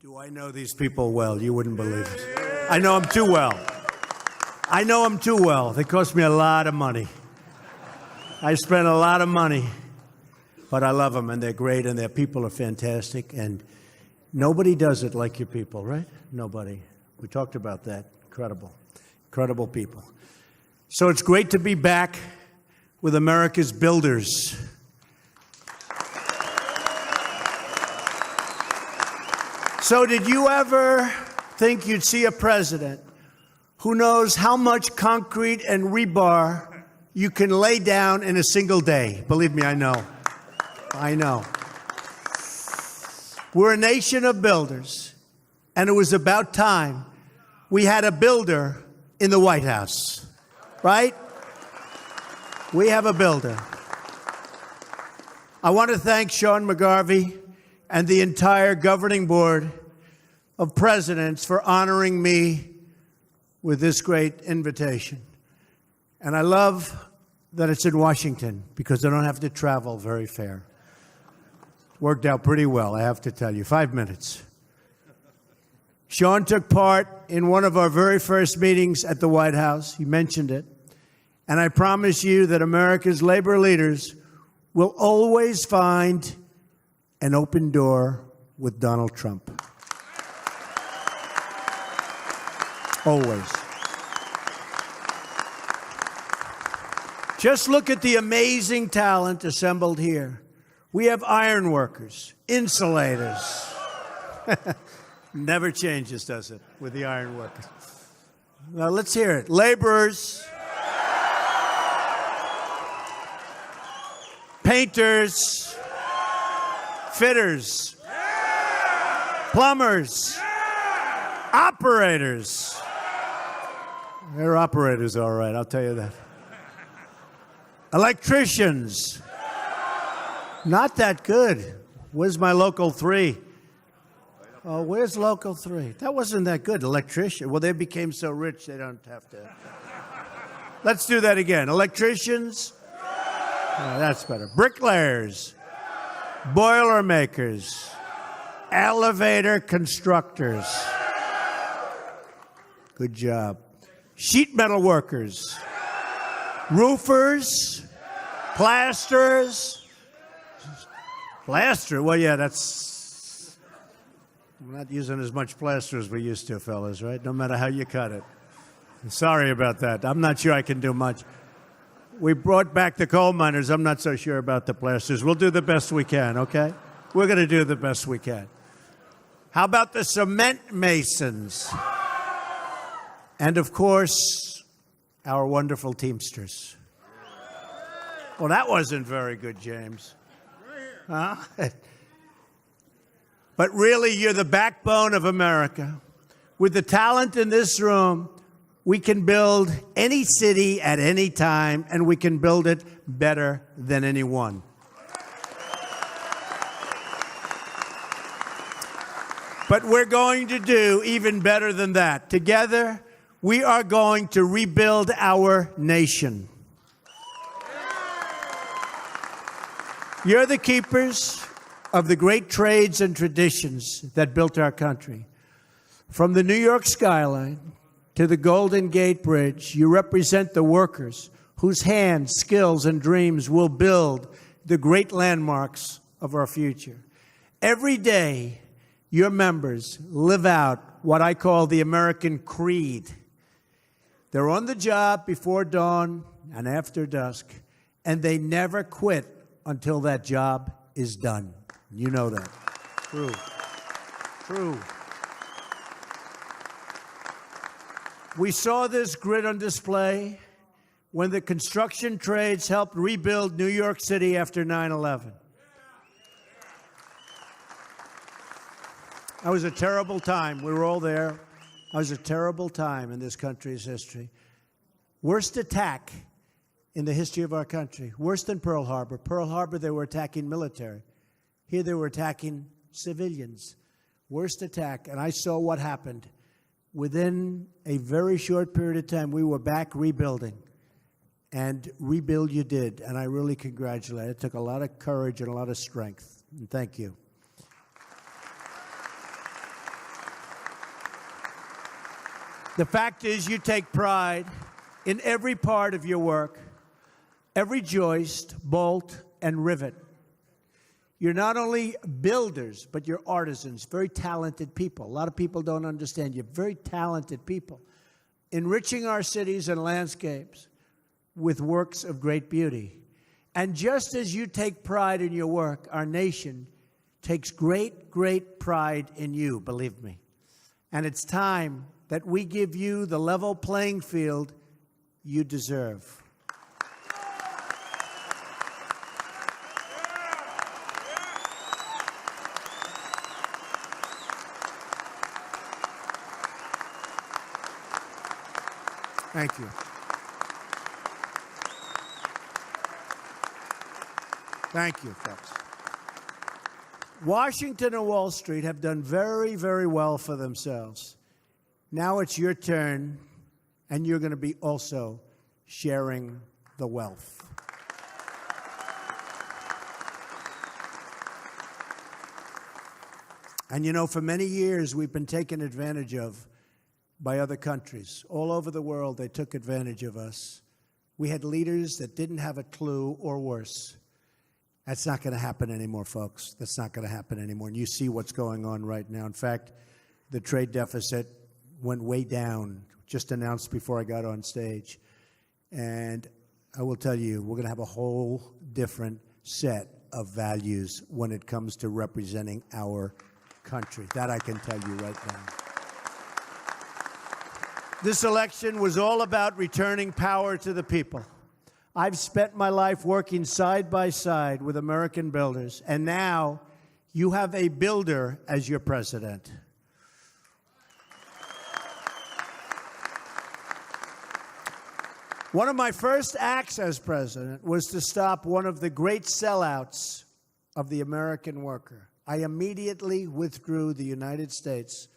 Do I know these people well? You wouldn't believe it. I know them too well. I know them too well. They cost me a lot of money. I spent a lot of money, but I love them, and they're great, and their people are fantastic, and nobody does it like your people, right? Nobody. We talked about that. Incredible. Incredible people. So it's great to be back with America's builders. So did you ever think you'd see a president who knows how much concrete and rebar you can lay down in a single day? Believe me, I know. I know. We're a nation of builders, and it was about time we had a builder in the White House, right? We have a builder. I want to thank Sean McGarvey and the entire governing board of presidents for honoring me with this great invitation. And I love that it's in Washington because I don't have to travel very far. Worked out pretty well, I have to tell you. 5 minutes. Sean took part in one of our very first meetings at the White House. He mentioned it. And I promise you that America's labor leaders will always find an open door with Donald Trump. Always. Just look at the amazing talent assembled here. We have iron workers, insulators. Never changes, does it, with the iron workers? Now, let's hear it. Laborers, painters, fitters, plumbers, operators. They're operators, all right, I'll tell you that. Electricians. Not that good. Where's my local 3? Oh, where's local 3? That wasn't that good. Electrician. Well, they became so rich they don't have to. Let's do that again. Electricians. Oh, that's better. Bricklayers. Boilermakers. Elevator constructors. Good job. Sheet metal workers. Roofers. Plasterers. Plaster? Well, yeah, that's... We're not using as much plaster as we used to, fellas, right? No matter how you cut it. Sorry about that. I'm not sure I can do much. We brought back the coal miners. I'm not so sure about the plasters. We'll do the best we can, okay? We're going to do the best we can. How about the cement masons? And, of course, our wonderful Teamsters. Well, that wasn't very good, James. Huh? But really, you're the backbone of America. With the talent in this room, we can build any city at any time, and we can build it better than anyone. But we're going to do even better than that. Together, we are going to rebuild our nation. You're the keepers of the great trades and traditions that built our country. From the New York skyline to the Golden Gate Bridge, you represent the workers whose hands, skills, and dreams will build the great landmarks of our future. Every day, your members live out what I call the American creed. They're on the job before dawn and after dusk, and they never quit until that job is done. You know that. True. True. We saw this grit on display when the construction trades helped rebuild New York City after 9/11. That was a terrible time. We were all there. It was a terrible time in this country's history. Worst attack in the history of our country. Worse than Pearl Harbor. Pearl Harbor, they were attacking military. Here they were attacking civilians. Worst attack. And I saw what happened. Within a very short period of time, we were back rebuilding. And rebuild you did. And I really congratulate you. It took a lot of courage and a lot of strength. And thank you. The fact is, you take pride in every part of your work, every joist, bolt, and rivet. You're not only builders, but you're artisans, very talented people. A lot of people don't understand. You're very talented people, enriching our cities and landscapes with works of great beauty. And just as you take pride in your work, our nation takes great, great pride in you, believe me. And it's time that we give you the level playing field you deserve. Thank you. Thank you, folks. Washington and Wall Street have done very, very well for themselves. Now it's your turn, and you're going to be also sharing the wealth. And you know, for many years, we've been taken advantage of by other countries. All over the world, they took advantage of us. We had leaders that didn't have a clue, or worse. That's not going to happen anymore, folks. That's not going to happen anymore. And you see what's going on right now. In fact, the trade deficit went way down, just announced before I got on stage. And I will tell you, we're going to have a whole different set of values when it comes to representing our country. That I can tell you right now. This election was all about returning power to the people. I've spent my life working side by side with American builders, and now you have a builder as your president. One of my first acts as president was to stop one of the great sellouts of the American worker. I immediately withdrew the United States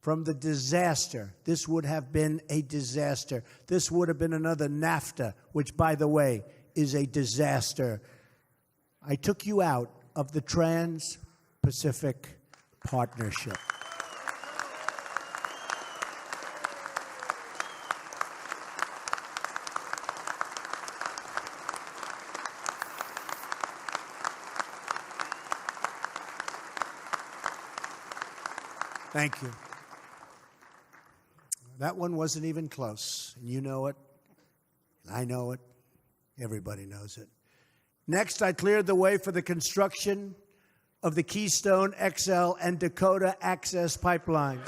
from the disaster. This would have been a disaster. This would have been another NABTU, which, by the way, is a disaster. I took you out of the Trans-Pacific Partnership. Thank you. That one wasn't even close. And you know it. I know it. Everybody knows it. Next, I cleared the way for the construction of the Keystone XL and Dakota Access pipelines.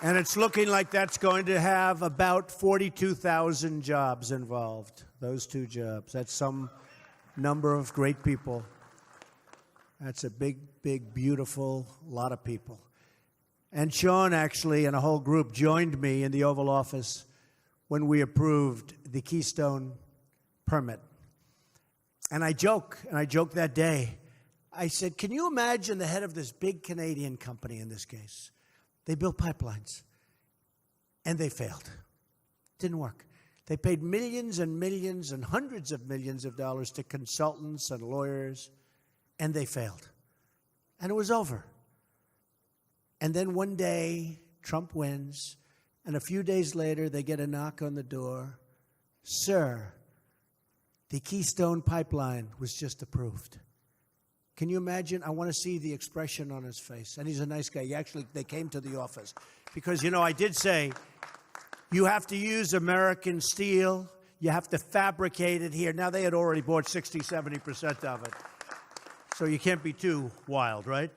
And it's looking like that's going to have about 42,000 jobs involved, those two jobs. That's some number of great people. That's a big, big, beautiful lot of people. And Sean, actually, and a whole group joined me in the Oval Office when we approved the Keystone permit. And I joked that day. I said, can you imagine the head of this big Canadian company in this case? They built pipelines, and they failed. Didn't work. They paid millions and millions and hundreds of millions of dollars to consultants and lawyers, and they failed. And it was over. And then one day, Trump wins, and a few days later, they get a knock on the door. Sir, the Keystone Pipeline was just approved. Can you imagine? I want to see the expression on his face. And he's a nice guy. They came to the office. Because, you know, I did say, you have to use American steel. You have to fabricate it here. Now, they had already bought 60, 70% of it. So you can't be too wild, right?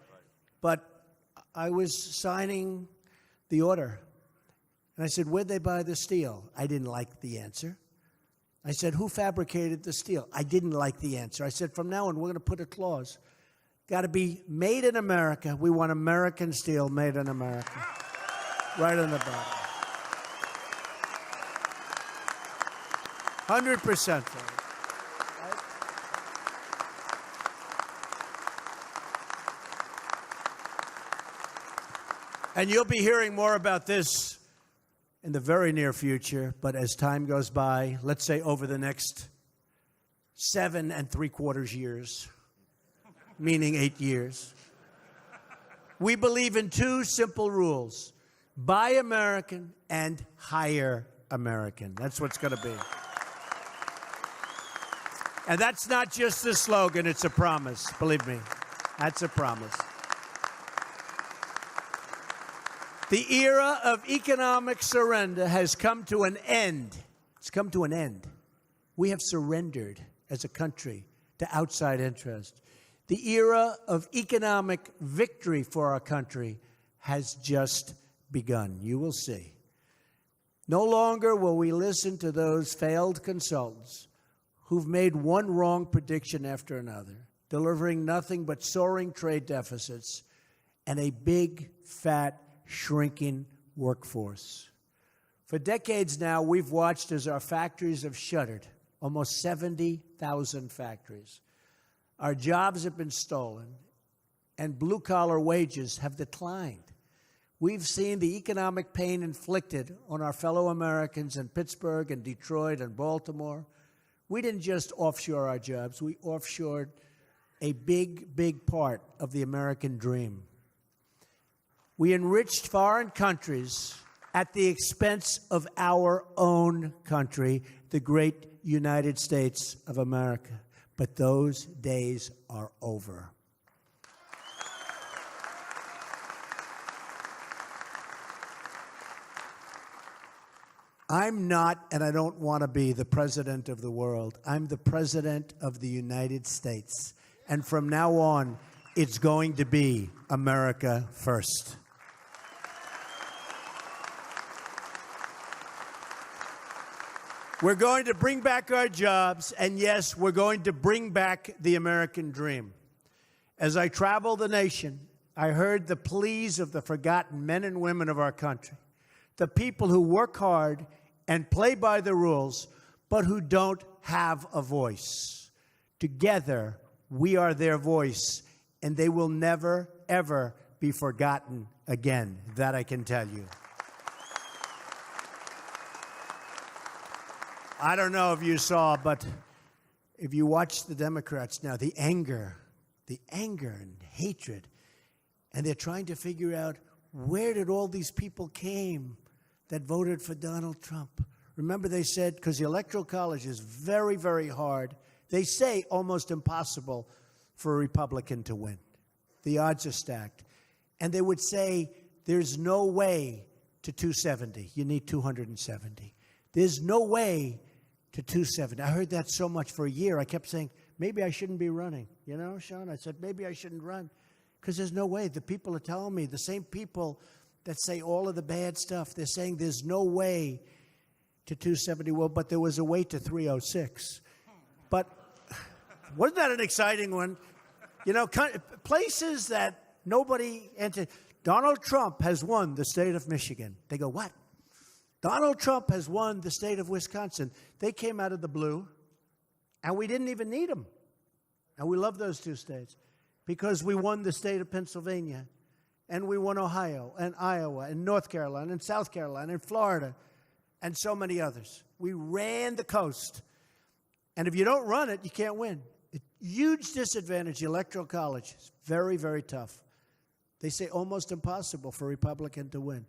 But I was signing the order. And I said, where'd they buy the steel? I didn't like the answer. I said, who fabricated the steel? I didn't like the answer. I said, from now on, we're going to put a clause. Got to be made in America. We want American steel made in America. Right on the bottom. 100%. Right? And you'll be hearing more about this in the very near future, but as time goes by, let's say over the next 7 3/4 years, meaning 8 years, we believe in 2 simple rules: buy American and hire American. That's what's going to be. And that's not just a slogan, it's a promise. Believe me, that's a promise. The era of economic surrender has come to an end. It's come to an end. We have surrendered as a country to outside interest. The era of economic victory for our country has just begun. You will see. No longer will we listen to those failed consultants who've made one wrong prediction after another, delivering nothing but soaring trade deficits and a big, fat, shrinking workforce. For decades now, we've watched as our factories have shuttered, almost 70,000 factories. Our jobs have been stolen, and blue-collar wages have declined. We've seen the economic pain inflicted on our fellow Americans in Pittsburgh and Detroit and Baltimore. We didn't just offshore our jobs. We offshored a big, big part of the American dream. We enriched foreign countries at the expense of our own country, the great United States of America. But those days are over. I'm not, and I don't want to be, the president of the world. I'm the president of the United States. And from now on, it's going to be America first. We're going to bring back our jobs, and yes, we're going to bring back the American dream. As I travel the nation, I heard the pleas of the forgotten men and women of our country, the people who work hard and play by the rules, but who don't have a voice. Together, we are their voice, and they will never, ever be forgotten again. That I can tell you. I don't know if you saw, but if you watch the Democrats now, the anger and hatred, and they're trying to figure out where did all these people came that voted for Donald Trump. Remember, they said, because the Electoral College is very, very hard, they say almost impossible for a Republican to win. The odds are stacked. And they would say, there's no way to 270. You need 270. There's no way to 270. I heard that so much for a year. I kept saying, maybe I shouldn't be running. You know, Sean, I said, maybe I shouldn't run. Because there's no way. The people are telling me, the same people that say all of the bad stuff, they're saying there's no way to 270. Well, but there was a way to 306. But wasn't that an exciting one? You know, places that nobody entered. Donald Trump has won the state of Michigan. They go, what? Donald Trump has won the state of Wisconsin. They came out of the blue, and we didn't even need them. And we love those 2 states because we won the state of Pennsylvania, and we won Ohio, and Iowa, and North Carolina, and South Carolina, and Florida, and so many others. We ran the coast. And if you don't run it, you can't win. Huge disadvantage, the Electoral College. It's very, very tough. They say almost impossible for a Republican to win.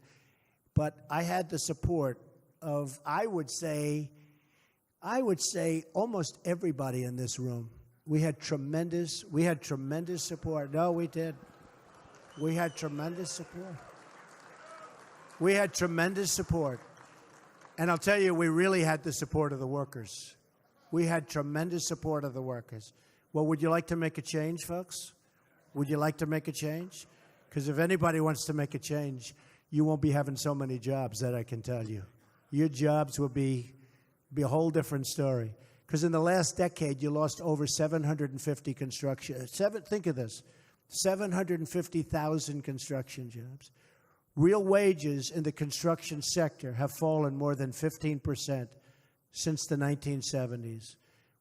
But I had the support of, I would say almost everybody in this room. We had tremendous support. No, we did. We had tremendous support. We had tremendous support. And I'll tell you, we really had the support of the workers. We had tremendous support of the workers. Well, would you like to make a change, folks? Would you like to make a change? Because if anybody wants to make a change, you won't be having so many jobs, that I can tell you. Your jobs will be a whole different story. Because in the last decade, you lost over 750 construction. Think of this, 750,000 construction jobs. Real wages in the construction sector have fallen more than 15% since the 1970s.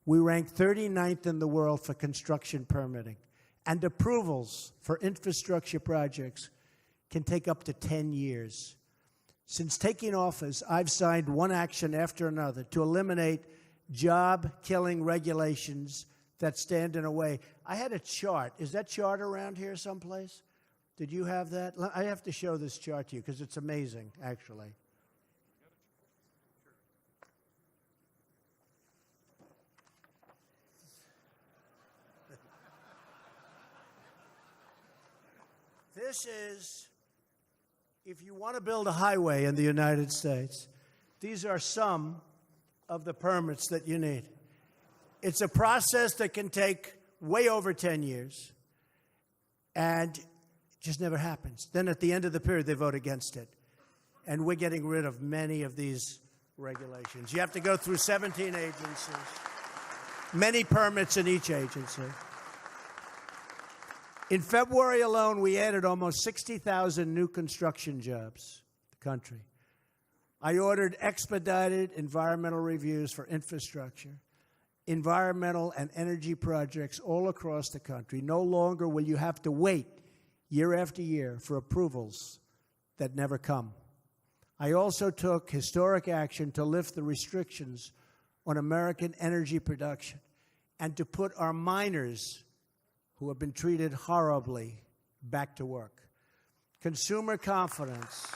We rank 39th in the world for construction permitting. And approvals for infrastructure projects can take up to 10 years. Since taking office, I've signed one action after another to eliminate job-killing regulations that stand in a way. I had a chart. Is that chart around here someplace? Did you have that? I have to show this chart to you because it's amazing, actually. This is, if you want to build a highway in the United States, these are some of the permits that you need. It's a process that can take way over 10 years, and it just never happens. Then at the end of the period, they vote against it. And we're getting rid of many of these regulations. You have to go through 17 agencies, many permits in each agency. In February alone, we added almost 60,000 new construction jobs in the country. I ordered expedited environmental reviews for infrastructure, environmental and energy projects all across the country. No longer will you have to wait year after year for approvals that never come. I also took historic action to lift the restrictions on American energy production and to put our miners, who have been treated horribly, back to work. Consumer confidence.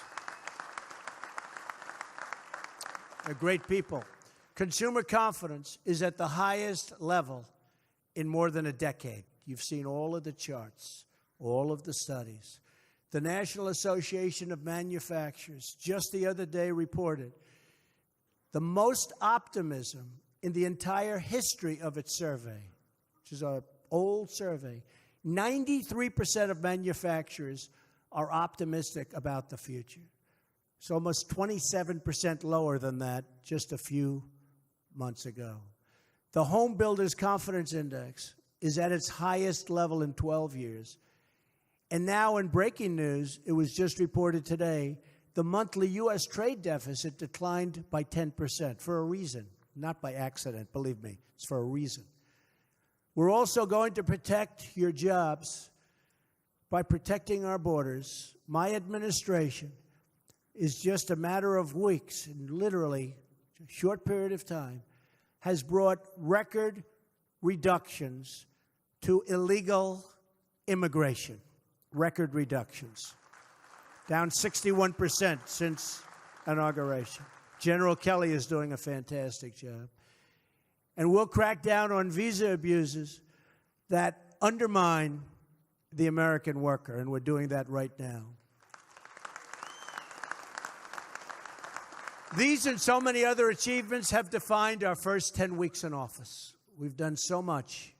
They're great people. Consumer confidence is at the highest level in more than a decade. You've seen all of the charts, all of the studies. The National Association of Manufacturers just the other day reported the most optimism in the entire history of its survey, which is an old survey. 93% of manufacturers are optimistic about the future. It's almost 27% lower than that just a few months ago. The Home Builders Confidence Index is at its highest level in 12 years. And now in breaking news, it was just reported today, the monthly U.S. trade deficit declined by 10% for a reason, not by accident, believe me, it's for a reason. We're also going to protect your jobs by protecting our borders. My administration is just a matter of weeks, and literally a short period of time, has brought record reductions to illegal immigration. Record reductions. Down 61% since inauguration. General Kelly is doing a fantastic job. And we'll crack down on visa abuses that undermine the American worker, and we're doing that right now. These and so many other achievements have defined our first 10 weeks in office. We've done so much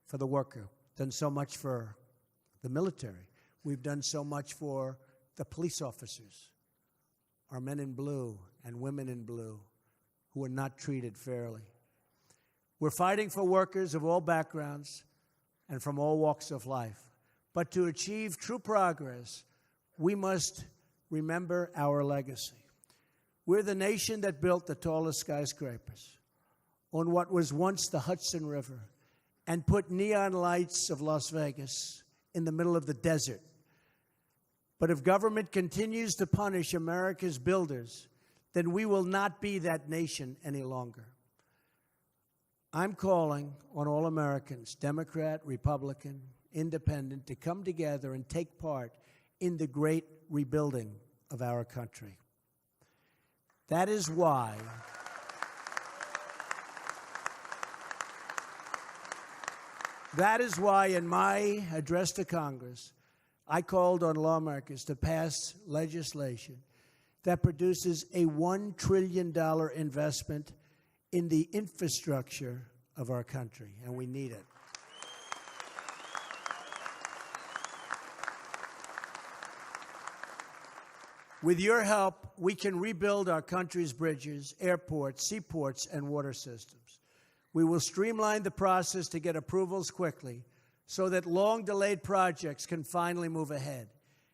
for the worker, done so much for the military. We've done so much for the police officers, our men in blue and women in blue who are not treated fairly. We're fighting for workers of all backgrounds and from all walks of life. But to achieve true progress, we must remember our legacy. We're the nation that built the tallest skyscrapers on what was once the Hudson River and put neon lights of Las Vegas in the middle of the desert. But if government continues to punish America's builders, then we will not be that nation any longer. I'm calling on all Americans, Democrat, Republican, Independent, to come together and take part in the great rebuilding of our country. That is why in my address to Congress, I called on lawmakers to pass legislation that produces a $1 trillion investment in the infrastructure of our country, and we need it. With your help, we can rebuild our country's bridges, airports, seaports, and water systems. We will streamline the process to get approvals quickly so that long-delayed projects can finally move ahead.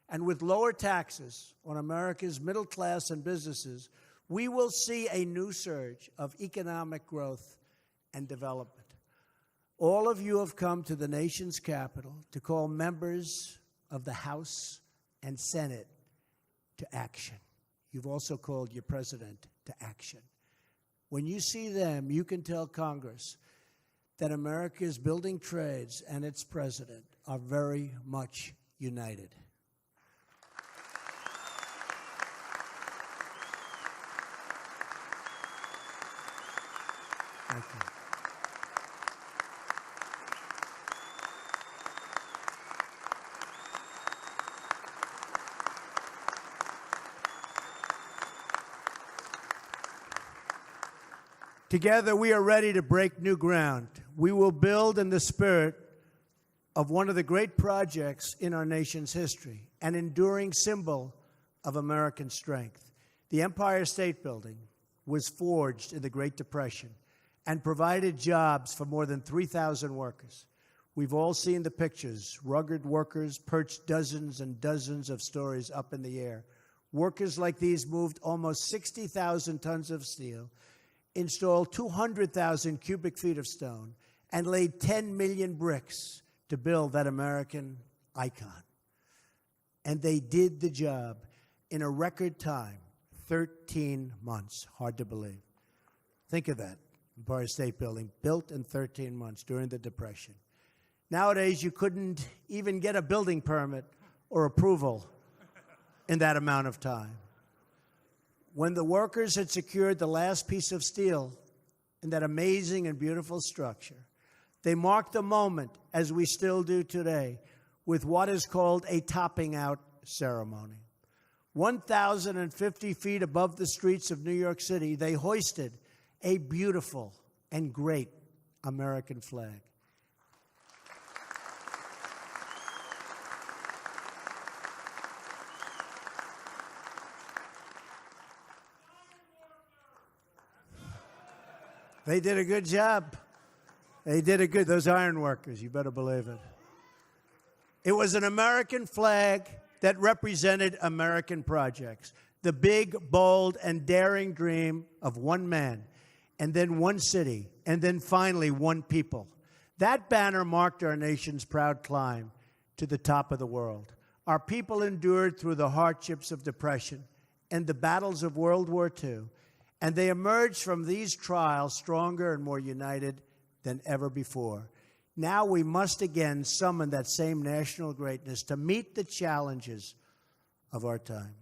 And with lower taxes on America's middle class and businesses, we will see a new surge of economic growth and development. All of you have come to the nation's capital to call members of the House and Senate to action. you've also called your president to action. When you see them, you can tell Congress that America's building trades and its president are very much united. Thank you. Together, we are ready to break new ground. We will build in the spirit of one of the great projects in our nation's history, an enduring symbol of American strength. The Empire State Building was forged in the Great Depression and provided jobs for more than 3,000 workers. We've all seen the pictures. Rugged workers perched dozens and dozens of stories up in the air. Workers like these moved almost 60,000 tons of steel, installed 200,000 cubic feet of stone, and laid 10 million bricks to build that American icon. And they did the job in a record time, 13 months. Hard to believe. Think of that. Empire State Building, built in 13 months during the Depression. Nowadays, you couldn't even get a building permit or approval in that amount of time. When the workers had secured the last piece of steel in that amazing and beautiful structure, they marked the moment, as we still do today, with what is called a topping out ceremony. 1,050 feet above the streets of New York City, they hoisted a beautiful and great American flag. They did a good job. They did a good, those iron workers, you better believe it. It was an American flag that represented American projects, the big, bold, and daring dream of one man, and then one city, and then finally one people. That banner marked our nation's proud climb to the top of the world. Our people endured through the hardships of depression and the battles of World War II, and they emerged from these trials stronger and more united than ever before. Now we must again summon that same national greatness to meet the challenges of our time.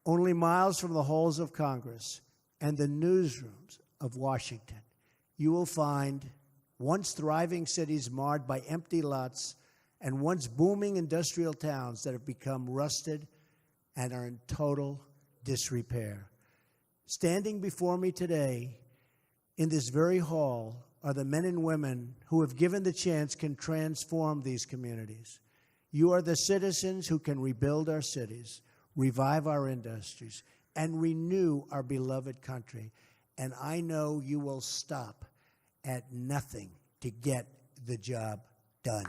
Only miles from the halls of Congress and the newsrooms of Washington, you will find once thriving cities marred by empty lots and once booming industrial towns that have become rusted and are in total disrepair. Standing before me today in this very hall are the men and women who, if given the chance, can transform these communities. You are the citizens who can rebuild our cities, revive our industries, and renew our beloved country. And I know you will stop at nothing to get the job done.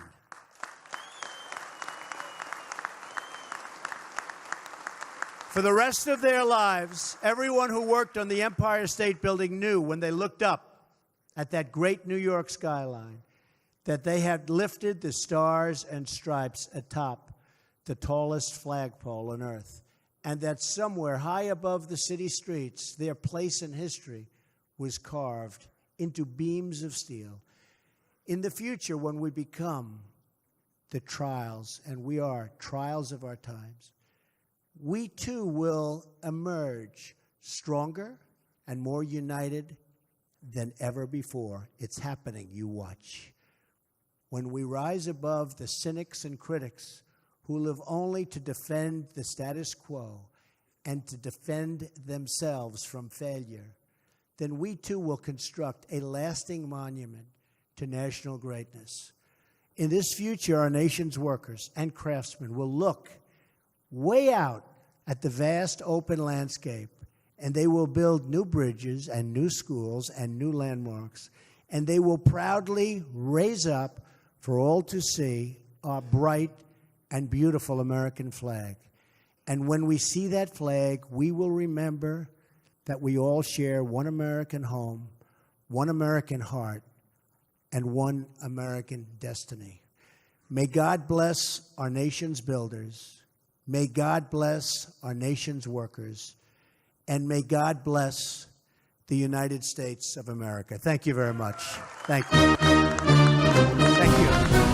For the rest of their lives, everyone who worked on the Empire State Building knew when they looked up at that great New York skyline that they had lifted the stars and stripes atop the tallest flagpole on earth, and that somewhere high above the city streets, their place in history was carved into beams of steel. In the future, when we become the trials, and we are trials of our times, we too will emerge stronger and more united than ever before. It's happening, you watch. When we rise above the cynics and critics who live only to defend the status quo and to defend themselves from failure, then we too will construct a lasting monument to national greatness. In this future, our nation's workers and craftsmen will look way out at the vast open landscape, and they will build new bridges and new schools and new landmarks, and they will proudly raise up for all to see our bright and beautiful American flag. And when we see that flag, we will remember that we all share one American home, one American heart, and one American destiny. May God bless our nation's builders. May God bless our nation's workers. and may God bless the United States of America. Thank you very much. Thank you. Thank you.